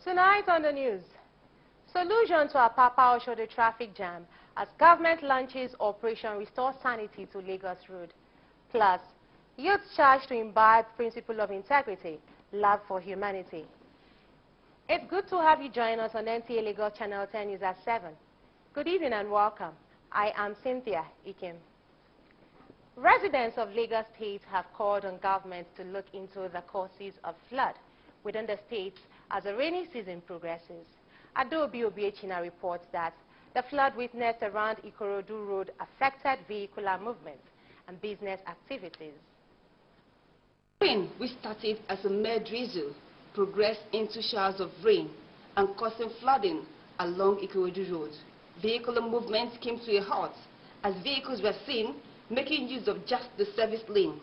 Tonight on the news, solution to our Papa Oshode traffic jam as government launches Operation Restore Sanity to Lagos Road. Plus, youth charged to imbibe principle of integrity, love for humanity. It's good to have you join us on NTA Lagos Channel 10 News at 7. Good evening and welcome. I am Cynthia Ikim. Residents of Lagos State have called on government to look into the causes of flood within the state as the rainy season progresses. Adobe Obiechina reports that the flood witnessed around Ikorodu Road affected vehicular movement and business activities. Rain, which started as a mere drizzle, progressed into showers of rain and causing flooding along Ikorodu Road. Vehicular movement came to a halt as vehicles were seen making use of just the service lane,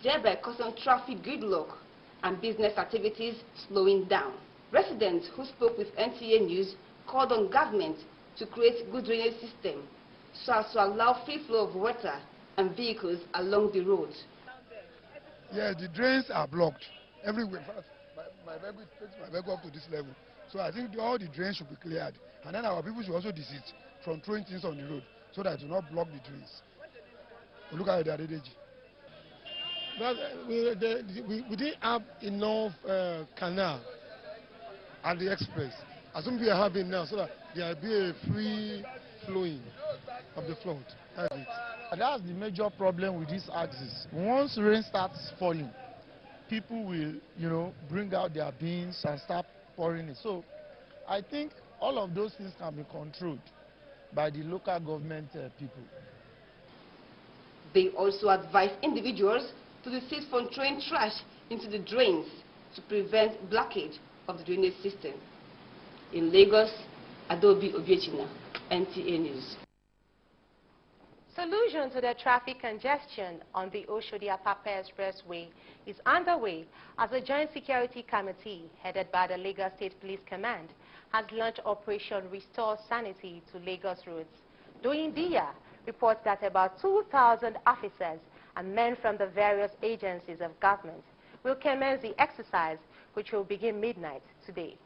thereby causing traffic gridlock and business activities slowing down. Residents who spoke with NTA News called on government to create good drainage system so as to allow free flow of water and vehicles along the road. Yes, the drains are blocked everywhere. My vehicle takes my vehicle up to this level. So I think all the drains should be cleared. And then our people should also desist from throwing things on the road so that it will not block the drains. Look at the Adedeji. But we didn't have enough canal at the express. As soon as we are having now, so that there will be a free flowing of the flood. That's it. And that's the major problem with this axis. Once rain starts falling, people will, bring out their bins and start pouring it. So I think all of those things can be controlled by the local government people. They also advise individuals to desist from throwing trash into the drains to prevent blockage of the drainage system. In Lagos, Adobe Obiechina, NTA News. Solution to the traffic congestion on the Oshodi-Apapa Expressway is underway as a joint security committee headed by the Lagos State Police Command has launched Operation Restore Sanity to Lagos roads. Doindia reports that about 2,000 officers and men from the various agencies of government will commence the exercise, which will begin midnight today.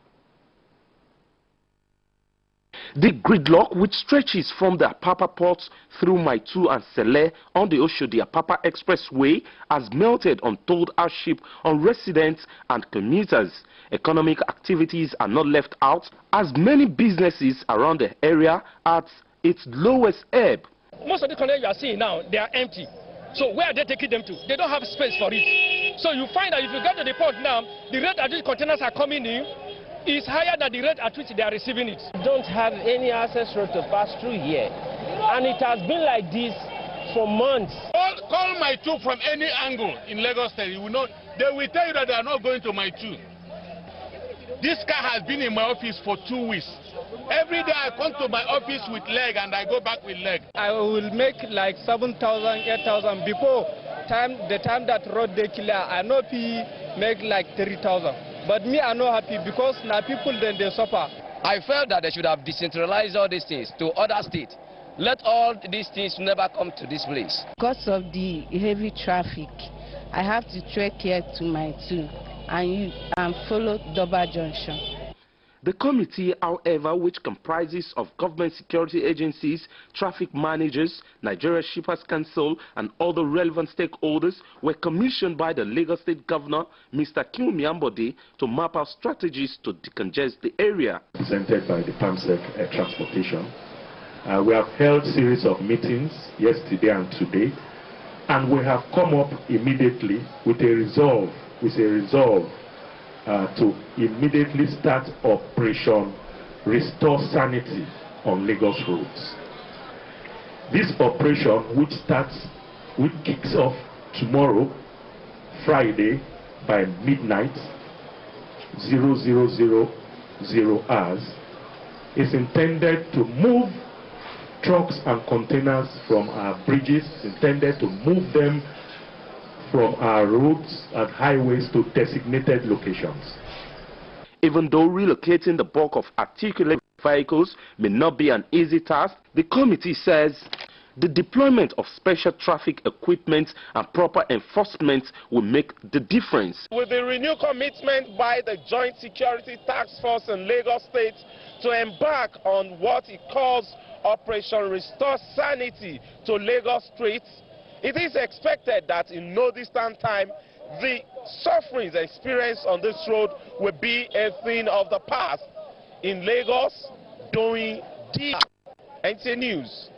The gridlock, which stretches from the Apapa ports through Maitu and Sele on the Oshodi-Apapa Expressway, has melted untold hardship on residents and commuters. Economic activities are not left out, as many businesses around the area are at its lowest ebb. Most of the containers you are seeing now, they are empty. So where are they taking them to? They don't have space for it. So you find that if you get to the port now, the rate at which containers are coming in is higher than the rate at which they are receiving it. We don't have any access road to pass through here. And it has been like this for months. Call Maitu from any angle in Lagos State. You will know, they will tell you that they are not going to Maitu. This car has been in my office for 2 weeks. Every day I come to my office with leg and I go back with leg. I will make like 7,000, 8,000 before the time that road they clear. I know people make like 30,000. But me, I'm not happy because now people then they suffer. I felt that they should have decentralized all these things to other states. Let all these things never come to this place. Because of the heavy traffic, I have to trek here to Maitu and follow Doba Junction. The committee, however, which comprises of government security agencies, traffic managers, Nigeria Shippers Council, and other relevant stakeholders, were commissioned by the Lagos State Governor, Mr. Kinwumi Ambode, to map out strategies to decongest the area. Presented by the PAMSEC Transportation. We have held a series of meetings yesterday and today, and we have come up immediately with a resolve, to immediately start Operation Restore Sanity on Lagos roads. This operation, which kicks off tomorrow, Friday, by midnight, 0000 hours, is intended to move trucks and containers from our bridges, intended to move them from our roads and highways to designated locations. Even though relocating the bulk of articulated vehicles may not be an easy task, the committee says the deployment of special traffic equipment and proper enforcement will make the difference. With the renewed commitment by the Joint Security Task Force in Lagos State to embark on what it calls Operation Restore Sanity to Lagos streets, it is expected that in no distant time, the sufferings experienced on this road will be a thing of the past. In Lagos, doing deep. NTA News.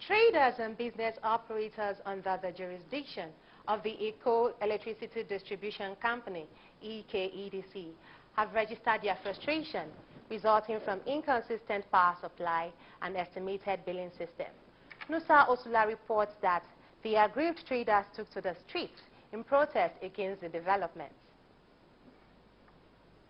Traders and business operators under the jurisdiction of the Eco Electricity Distribution Company, EKEDC, have registered their frustration resulting from inconsistent power supply and estimated billing system. Nusa Osula reports that the aggrieved traders took to the streets in protest against the developments.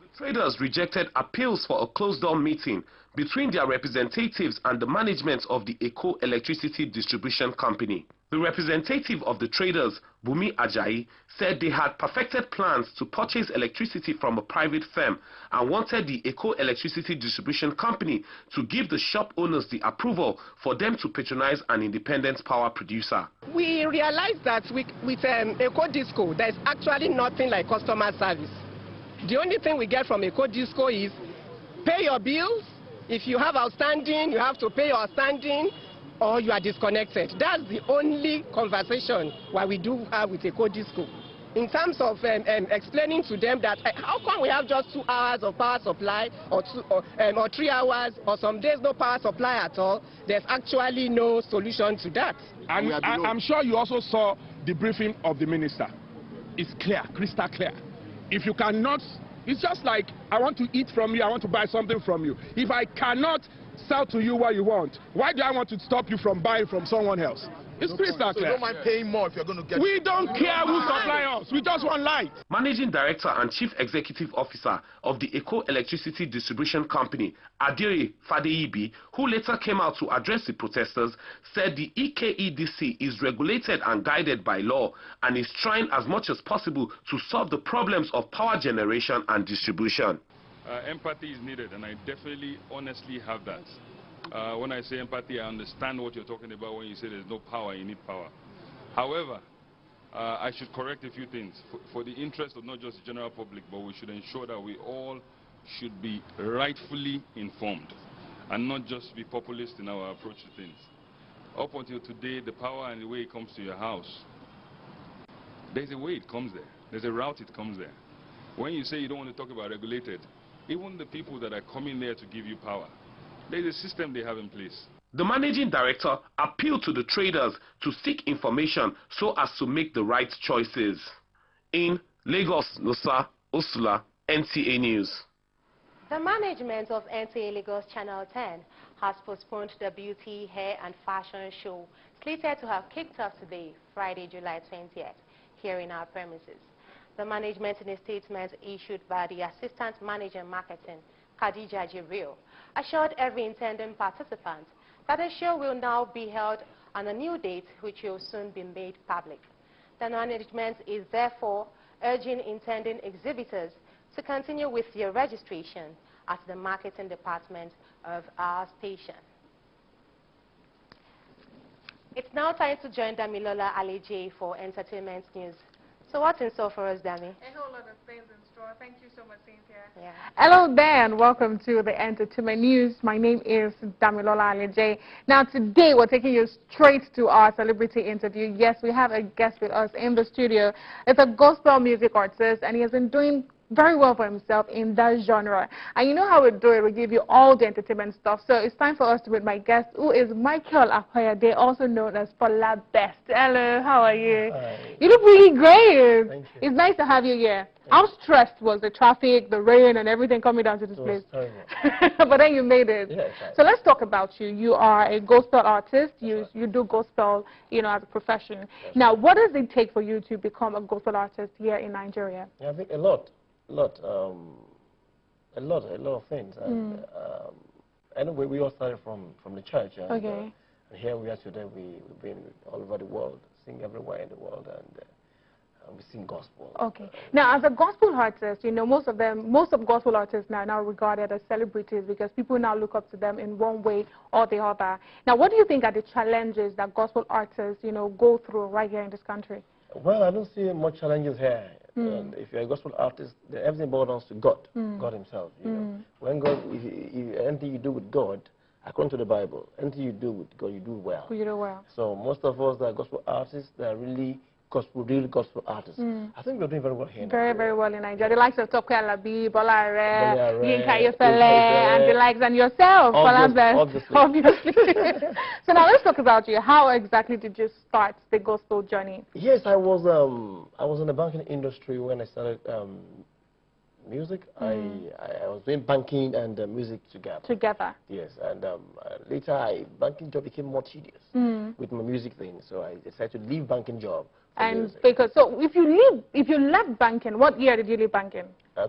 The traders rejected appeals for a closed-door meeting between their representatives and the management of the Eco Electricity Distribution Company. The representative of the traders, Bumi Ajayi, said they had perfected plans to purchase electricity from a private firm and wanted the Eco Electricity Distribution Company to give the shop owners the approval for them to patronize an independent power producer. We realized that with Eco Disco, there's actually nothing like customer service. The only thing we get from Eco Disco is pay your bills. If you have outstanding, you have to pay your outstanding, or you are disconnected. That's the only conversation what we do have with Eco Disco. In terms of explaining to them that how come we have just 2 hours of power supply or 3 hours or some days no power supply at all, there's actually no solution to that. And I'm sure you also saw the briefing of the minister. It's clear, crystal clear. If you cannot, it's just like I want to eat from you, I want to buy something from you. If I cannot sell to you what you want, why do I want to stop you from buying from someone else? It's crystal clear. So you don't mind paying more if you're going to get... We don't care who supply us. We just want light. Managing Director and Chief Executive Officer of the Eco Electricity Distribution Company, Adire Fadeibi, who later came out to address the protesters, said the EKEDC is regulated and guided by law and is trying as much as possible to solve the problems of power generation and distribution. Empathy is needed, and I definitely, honestly have that. When I say empathy, I understand what you're talking about when you say there's no power, you need power. However, I should correct a few things. For the interest of not just the general public, but we should ensure that we all should be rightfully informed and not just be populist in our approach to things. Up until today, the power and the way it comes to your house, there's a way it comes there. There's a route it comes there. When you say you don't want to talk about regulated, even the people that are coming there to give you power, there's a system they have in place. The managing director appealed to the traders to seek information so as to make the right choices. In Lagos, Nusa Osula, NTA News. The management of NTA Lagos Channel 10 has postponed the beauty, hair and fashion show slated to have kicked off today, Friday, July 20th, here in our premises. The management, in a statement issued by the Assistant Manager Marketing, Khadija Jibril, assured every intending participant that the show will now be held on a new date which will soon be made public. The management is therefore urging intending exhibitors to continue with their registration at the marketing department of our station. It's now time to join Damilola Alije for entertainment news. So what's in store for us, Dami? A whole lot of things in store. Thank you so much, Cynthia. Yeah. Hello there, and welcome to the entertainment news. My name is Damilola Alije. Now today we're taking you straight to our celebrity interview. Yes, we have a guest with us in the studio. It's a gospel music artist, and he has been doing very well for himself in that genre. And you know how we do it, we give you all the entertainment stuff. So it's time for us to meet my guest, who is Michael Akoyade, also known as Paula Best. Hello, how are you? Hi. You look really great. Thank you. It's nice to have you here. How stressed was the traffic, the rain, and everything coming down to this place? But then you made it. Yes, so let's talk about you. You are a gospel artist. You do gospel, you know, as a profession. Now, what does it take for you to become a gospel artist here in Nigeria? Yeah, I think a lot of things. And, anyway, we all started from the church. And, Okay. And here we are today. We've been all over the world sing everywhere in the world, and we sing gospel. Okay. Now, as a gospel artist, you know, most of gospel artists now are now regarded as celebrities because people now look up to them in one way or the other. Now, what do you think are the challenges that gospel artists, you know, go through right here in this country? Well, I don't see much challenges here. If you're a gospel artist, everything boils down to God, God Himself. You know, when God, anything you do with God, according to the Bible, anything you do with God, you do well. You do well. So most of us that are gospel artists, they are really real gospel artists. I think we're doing very well here. Very well in Nigeria. The likes of Tope Alabi, Bola Are, Yinka Ayefele, and the likes, and yourself, obviously. So now let's talk about you. How exactly did you start the gospel journey? Yes, I was in the banking industry when I started music. I was doing banking and music together. Yes, and later banking job became more tedious with my music thing, so I decided to leave banking job. And because if you left banking, what year did you leave banking?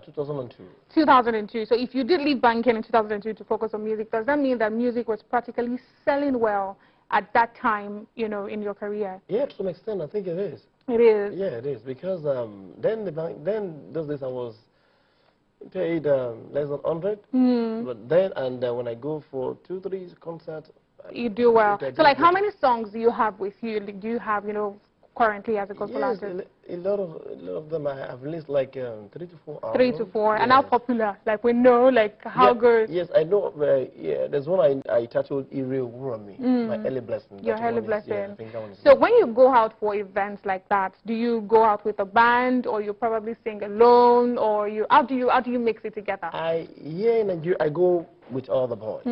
2002. 2002. So if you did leave banking in 2002 to focus on music, does that mean that music was practically selling well at that time, you know, in your career? Yeah, to some extent, I think it is. It is. Yeah, it is, because then those days I was paid less than 100. But then when I go for 2-3 concerts, you do well. So like, how many songs do you have with you? Do you have, you know, currently as a gospel artist? A lot of them I have released like 3 to 4 albums. 3 to 4, and how popular? Like, we know, like, how good? Yes, I know. Yeah, there's one I titled Ire Wurami, my early blessing. Your early blessing. Yeah, I think that one is so when you go out for events like that, do you go out with a band, or you probably sing alone, or how do you mix it together? Here in Nigeria, I go with all the boys.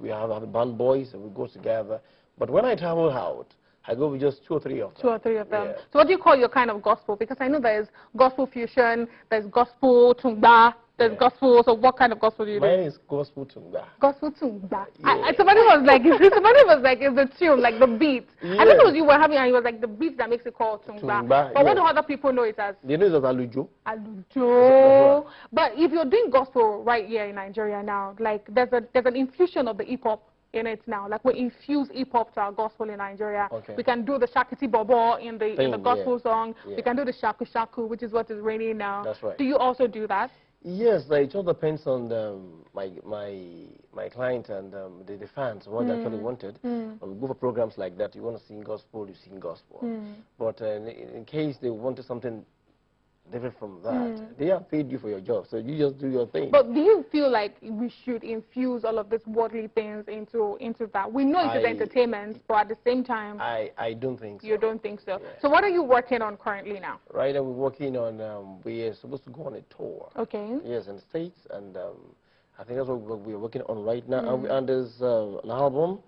We have the band boys, and we go together. But when I travel out, I go with just 2 or 3 of them. 2 or 3 of them. Yeah. So what do you call your kind of gospel? Because I know there's gospel fusion, there's gospel tungba, there's gospel. So what kind of gospel do you do? Mine is gospel tungba. Gospel tungba. Yeah. Somebody was like, is the tune, like the beat. Yeah. I think it was you were having, and it was like the beat that makes it called tungba. But what do other people know it as? They know it as alujo. Alujo. But if you're doing gospel right here in Nigeria now, like there's an infusion of the hip hop in it now. Like, we infuse hip-hop to our gospel in Nigeria. We can do the Shakiti Bobo in the gospel song. We can do the Shaku Shaku, which is what is raining now. That's right. Do you also do that? Yes, it all depends on my client and the fans, what they actually wanted. When we go for programs like that, you want to sing gospel, you sing gospel. But in case they wanted something different from that, they have paid you for your job, so you just do your thing. But do you feel like we should infuse all of these worldly things into that? We know it is entertainment, but at the same time, I don't think so. You don't think so? Yeah. So what are you working on currently now? Right now we're working on, we are supposed to go on a tour. Okay. Yes, in the States, and I think that's what we're working on right now. And there's an album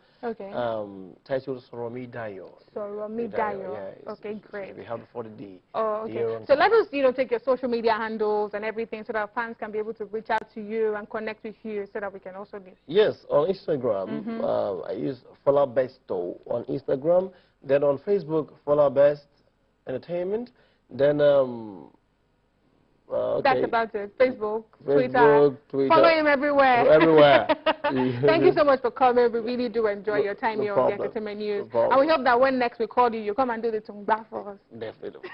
titled Soromi Dayo. Soromi Dayo. Yeah, okay, great. We have before the day. Oh, okay. So let us, take your social media handles and everything so that fans can be able to reach out to you and connect with you so that we can also do. Yes, on Instagram, I use Follow Besto on Instagram. Then on Facebook, Follow Best Entertainment. Then that's about it. Facebook, Twitter. Follow him everywhere. Everywhere. Thank you so much for coming. We really do enjoy your time here on the Entertainment News. And we hope that when next we call you, you come and do the Tungba for us. Definitely.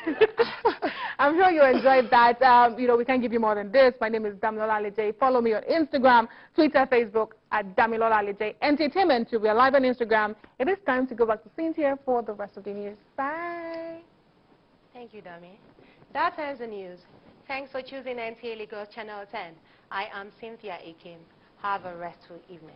I'm sure you enjoyed that. We can't give you more than this. My name is Damilola Alije. Follow me on Instagram, Twitter, Facebook at Damilola Alije. Entertainment, we are live on Instagram. It is time to go back to Cynthia for the rest of the news. Bye. Thank you, Dami. That ends the news. Thanks for choosing NTA Lagos Channel 10. I am Cynthia Akim. Have a restful evening.